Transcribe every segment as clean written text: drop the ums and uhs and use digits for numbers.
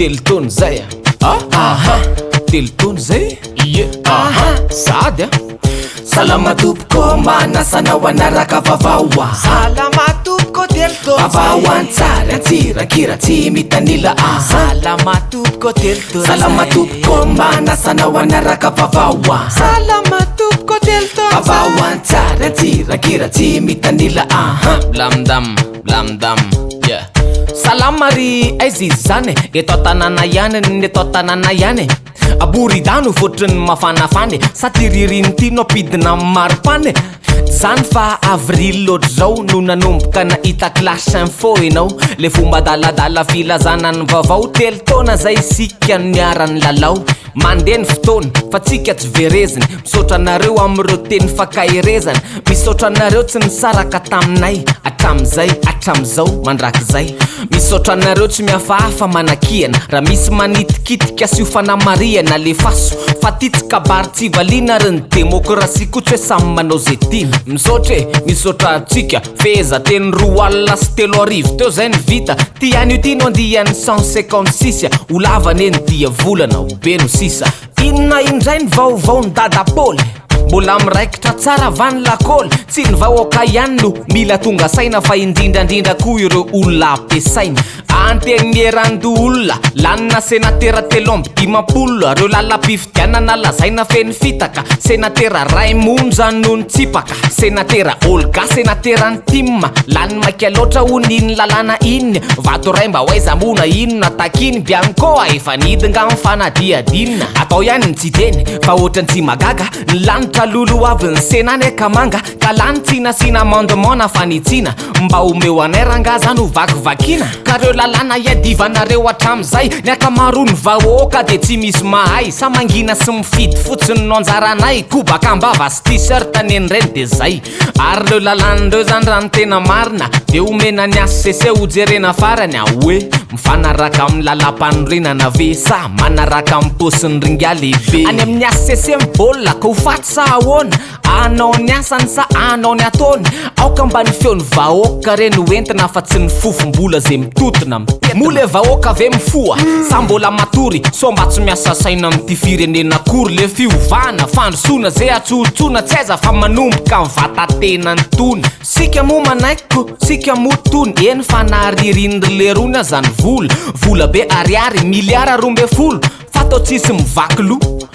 telo taona zay telo taona zay sady salama tompoko manasanao anaraka vavaoa salama tompoko telo taona vavaoan tsara tsirakira tsy mitanila salama tompoko telo taona salama tompoko manasanao anaraka vavaoa salama tompoko telo taona vavaoan tsara tsirakira tsy mitanila lamdam yeah salama ry aizy izy zany eto tanàna ihany neto tanàna ihany aboridano fotriny mafanafany sady ririny tino apidina maripany zany fa avril loatra zao no nanomboka nahita classe info ianao le fomba daladala filazana ny vaovao telo taona zay sika niarany lalao mandeha ny fotoana fa tsika tsy vereziny misaotra anareo am'ireo teny fakairezana misaotra anareo tsy nisaraka taminay atram'izao mandrakizay misaotra anareo tsy mihafahafa manakiana raha misy manitikitika sy hofanamariana le faso fa titsika bary tsy valiana ry ny demokrasia koa tsy hoe samy manao zay tiana misaotra atsika feza teny 2 alina sy 3 arivo teo zay ny vita ty any io ty no andiany 156 ho lavany eny dia volana ho be no sisa inona indray ny vaovao ny dadapoly mbola miraikitra tsara vany lakôly tsy ny vahoaka ihany no mila tonga saina fa indrindrandrindra koa ireo olona ampiasaina antenyeran'do olona lanina senatera telomby dimapolo areo lalam-pifidianana lazaina feny fitaka senatera raimonja no ny tsipaka senatera olga senatera ny timma lany maika loatra hony iny lalàna iny vato ray mba hoaiza mona inona takiny biankoa efa nidinga mifanadiadinina atao ihany ny tsy teny fa ohatrany tsy magaga ny lanitra lolo avy ny senany akamanga ka lany tsinasina mandemona fanitsina mba omeo anairanga zany ho vakivakina ka reo lalàna iadivanareo atram'izay ny akamaroa ny vahoaka de tsy misy mahay sa mangina sy mifidy fotsiny no anjaranay kobaka ambava sy t-shirt neny reny de zay ary reo lalànareo zany rano tena marina de omena ny ACC ho jerena farany hoe mifanaraka amin'ny lalam-panorenana ve sa manaraka amin'ny posiny ringa lehibe any amin'ny ACC mibolina ka ho faty sa ahoana anao ny asany sa anao ny ataony aoka mba ny feony vahoaka reny hoentina fa tsy ny fofom-bola zay mitotona mole vahoaka ave mifoa sa mbola matory so mba tsy miasa saina amin'ty firenena akory le fiovana fandrosoana zay atsotsona tsy aiza fa manomboka mivatatena ny tony sika moa manaiko sika moa tony eny fa nahaririny le rona zany vola be ariary miliara 12 fa tao tsisy mivaky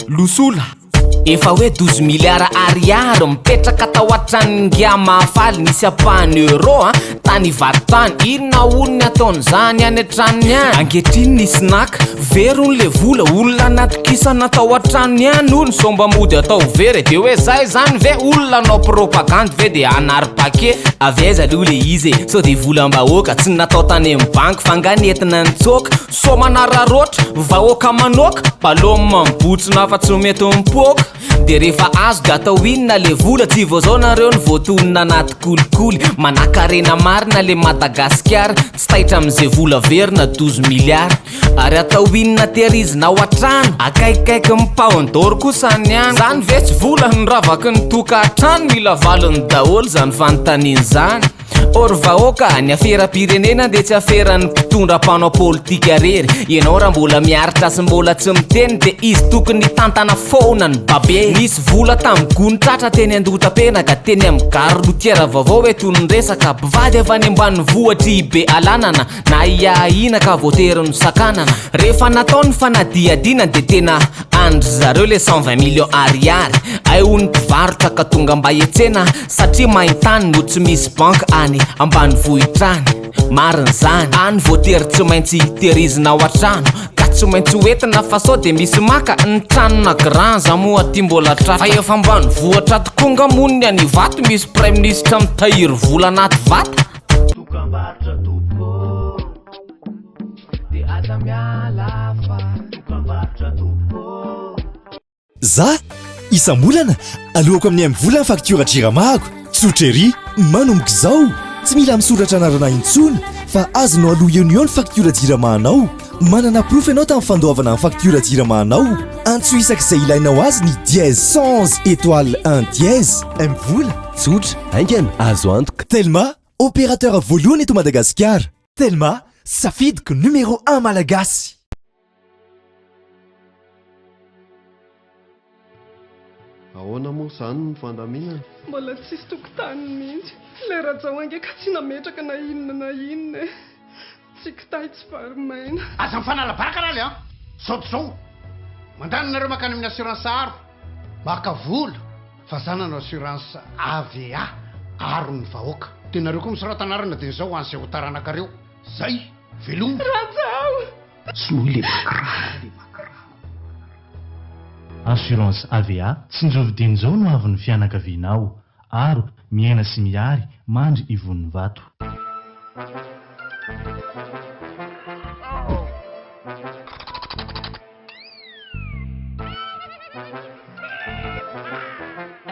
losola efa hoe 12 miliara ariary mipetraka tao atranyngia mahafaly nisy apahany euro tany vatany inona olony ataony zany any atranony any ankehitriny nisy naka verony le vola olona anatokisana tao atranony any ony somba mody atao very de hoe zay zany ve olona anao propagande ve de anary-pake avaiza aloha le izy so de vola mbahoaka tsy natao tany amin'ny banky fanganetina ny tsoka so manararoatra vahoaka manoka paloma mibotsina fa tsy mety mipoka de rehefa azo de atao inona le vola tsy vaozao nareo ny voatonina anaty kolikoly manakarena marina le Madagasikara tsy taitra am'izay vola verina 12 miliara ary atao inona tehirizina ao atrano akaikaiky mipaondoro kosany any zany ve tsy vola ny ravaky ny toka atrano mila valiny daholo zany fanontaniany zany or vahoaka ny afera-pirenena de tsy aferan'ny mpitondra mpanao politika rery ianao raha mbola miaritra sy mbola tsy miteny de izy tokony tantana foana ny babe nisy vola tam'gony tratra teny andota-penaka teny amin'ny gare routière vaovao hoe toy ny resaka mpivady avy any ambany vohatry be alanana na iahina ka voateriny sakanana rehefa natao ny fanadiadina de tena andry zareo le 120 millions ariary ay ho ny mpivarotra ka tonga mba etsena satria mahintany no tsy misy banky any ambany vohitrany mariny zany any voatery tsy maintsy tehirizina ao atrano ka tsy maintsy hoentina fa sao de misy maka ny tranona granja moa aty mbola tra fa efa ambany vohatra tokonga moniny any vato misy prime ministre mitahiry vola anaty vata Tukambartra tupo de atamiala fa tukambartra tupo za isambolana alohako amin'ny volana faktura jiramahako tsotrery manomboka zao tsy mila misoratra anarana intsony fa azonao aloha eo ny faktura jiramanao manana proof ianao tamin'ny fandoavana ny faktura jiramanao antso isak'izay ilainao azy ny dièse 111 étoile 1 dièse mvola tsotra aingana azo antoka Telma opérateur voalohany eto Madagasikara Telma safidiko numéro 1 malagasy ahoana moa izany ny fandaminana mbola tsisy tokotany mihitsy ilay rajaoange ka tsy nametraka na inona tsy kitay tsy varimaina aza mifanalabaraka raha le a sao zao mandananareo makany amin'ny assurance aro maka vola fa zanano assurance AVA aro ny vahoaka tenareo koa misoratanarana dia zao an'izay hotaranankareo zay veloma rajao sy noho le bakiraha assurance AVA tsinjovidiny zao no avy ny fianakavianao aro miaina sy miary mandry ivon'ny vato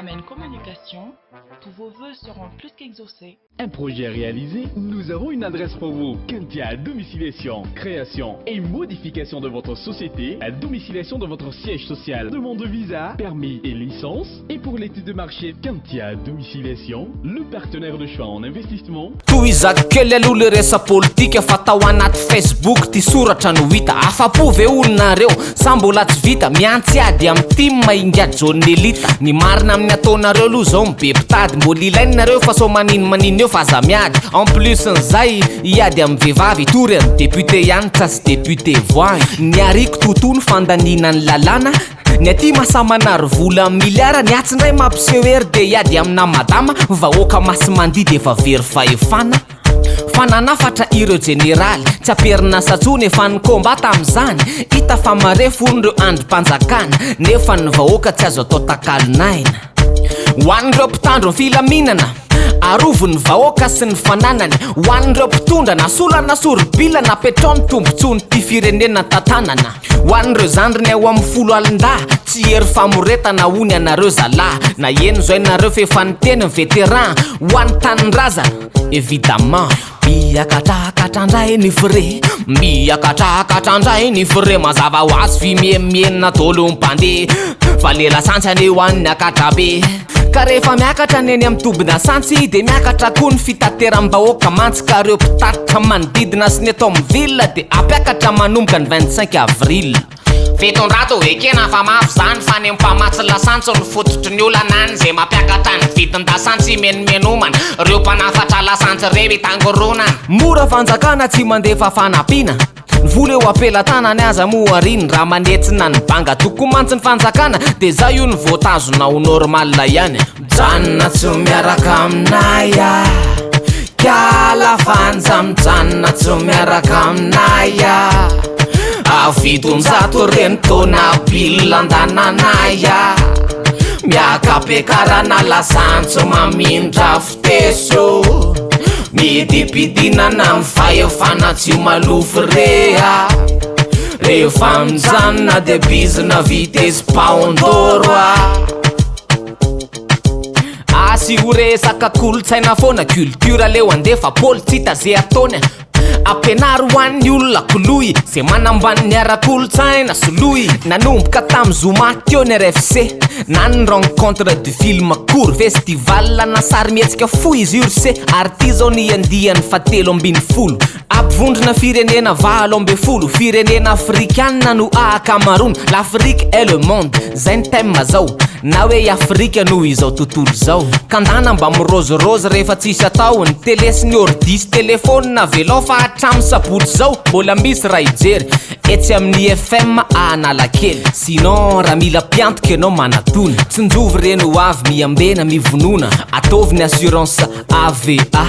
MN Communication, tous vos vœux seront plus qu'exaucés. Un projet réalisé, nous avons une adresse pour vous. Kentia domiciliation, création et modification de votre société, à domiciliation de votre siège social, demande de visa, permis et licence. Et pour l'étude de marché, Kentia domiciliation, le partenaire de choix en investissement. toy izaky kely aloha le resa politika fa tao anaty Facebook ty soratra no hita afa-po ve olonareo sa mbola tsy vita miantsy ady amin'ny tim maingady journelita ny marina amin'ny ataonareo aloha zao mibe mpitady mbola ilainareo fa so manino eo fa aza miady en plus n'izay iady amin'ny vehivavy tory amin'ny député ihany tsasy député voany ny ariko tontolo fandaninany lalàna ny aty masamanary vola miliara ny atsindray mampiseho hery de iady amina madama vahoaka masy mandihy de efa very fahefana fananafatra ireo generaly tsy aperina satsony efa ny komba tam'izany hita fa mare fon'ireo androm-panjakana nefa ny vahoaka tsy azo atao takalinaina ho an'ireo mpitandro ny filaminana arovo ny vahoaka sy ny fananany ho an'ireo mpitondra na sola na sorobila na petrao ny tombotsony ty firenena tantanana ho an'ireo zandriny ao amin'ny folo alin-da tsy hery famoretana hony anareo zalahy na eno zao inareo fefa ny teny ny vétéran ho an'ny tanin-drazana évidemment miakatrakatrandray ny fre miakatrakatrandray ny fre mazava ho azy fi miemienina tolo mpandeha fa lela santsy aneo an'ny akatrabe ka rehefa miakatra ny eny amin'ny tobina santsy de miakatra koa ny fitateram-bahoaka mantsika reo mpitatitra manodidina sy ny atao mivilla de ampiakatra manomboka ny 25 avril fitondrato ekena fa mafy zany fa ny mpamatsy lasantsy ny fototry ny olanany zay mampiakatra ny vidin-dasantsy menomenomana reo mpanafatra lasantsy reo itangorona mora fanjakana tsy mandefa fanampiana ny vola eo apelatanany aza moariny raha manetsina ny banga toko mantsy ny fanjakana de za io ny voatazona ho normal ihany janona tsy miaraka aminaya kiala fanja mijanona tsy miaraka aminaya avitonjato reny tona billa andananaya miakapekarana lasantso mamindra fiteso midipidinana mifahefana tsy malofo rea rehefa mijanona de bizina vitesy paondoroa asy ho resaka kolotsaina foana culture leo andefa politika zay ataony ampianary ho an'ny olona koloy zay manambany ny ara-kolotsaina soloy nanomboka tamy zoma teo ny RFC na ny rencontre de film cour festival na sary mietsika fo izy io se arty zao ny andihany fa 7-20 ampivondrona firenena 20 firenena afrikanina no Cameroun l'Afrique et le monde zay ny thème zao na hoe Afrika no izao tontolo zao kandana mba mirozirose rehefa tsisy atao ny tele sy ny ordis telefôny na velo fa hatramy sabotsy zao mbola misy raha ijery etsy amin'ny FM Analakely sinon raha mila piantoka ianao manatony tsinjovy reny ho avy miambena mivonona ataovy ny assurance AVA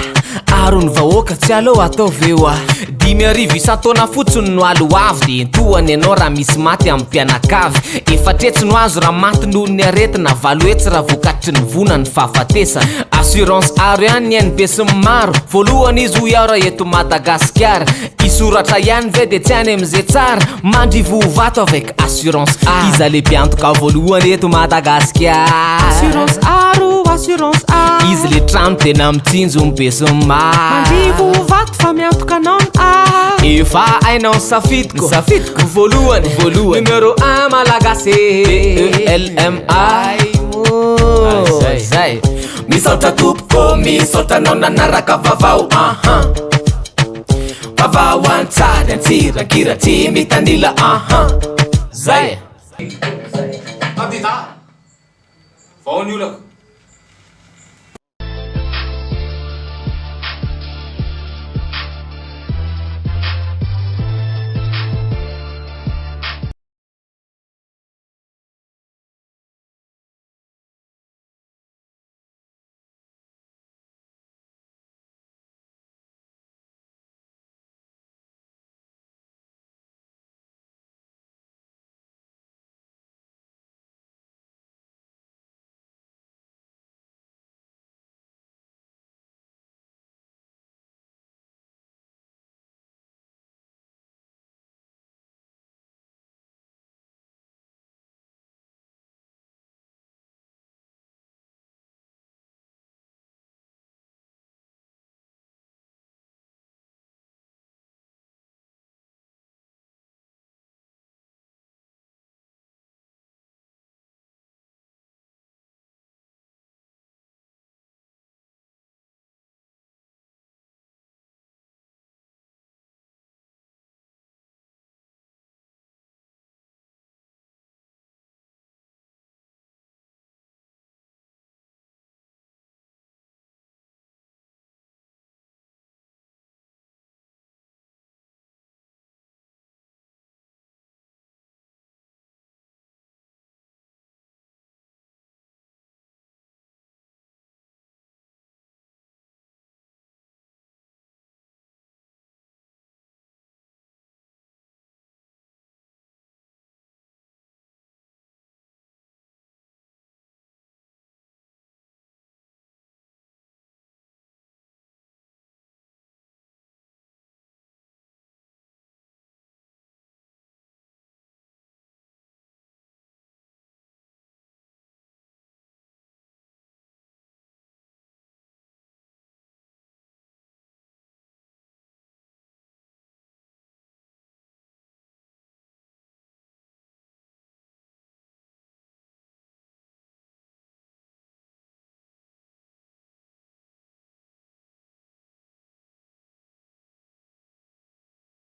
aro ny vahoaka tsy aleo ataovy eo 10,000 isan-taona fotsiny no alo avy de entohany ianao raha misy maty amin'ny mpianakavy efatretsy no azo raha maty noho ny aretina valoetsy raha vokatry ny vona ny fahafatesa assurance aro ihany ny NB sy maro voalohany izy ho iaora eto Madagasikara isoratra ihany ve de tsy any am'izay tsara mandrivo vato avec assurance aro iza le mpiantoka voalohany eto Madagasikara assurance aro assurance aro izy le trano tena mitsinjo mbe sy maro mandrivo vato fa miantoka anao efa ainao safidiko voalohany numéro 1 malagasy ELMI zay misaotra tompoko misaotra anao nanaraka vavao vavao antsary antsirakira tsy mitanila zay Vao ny olako.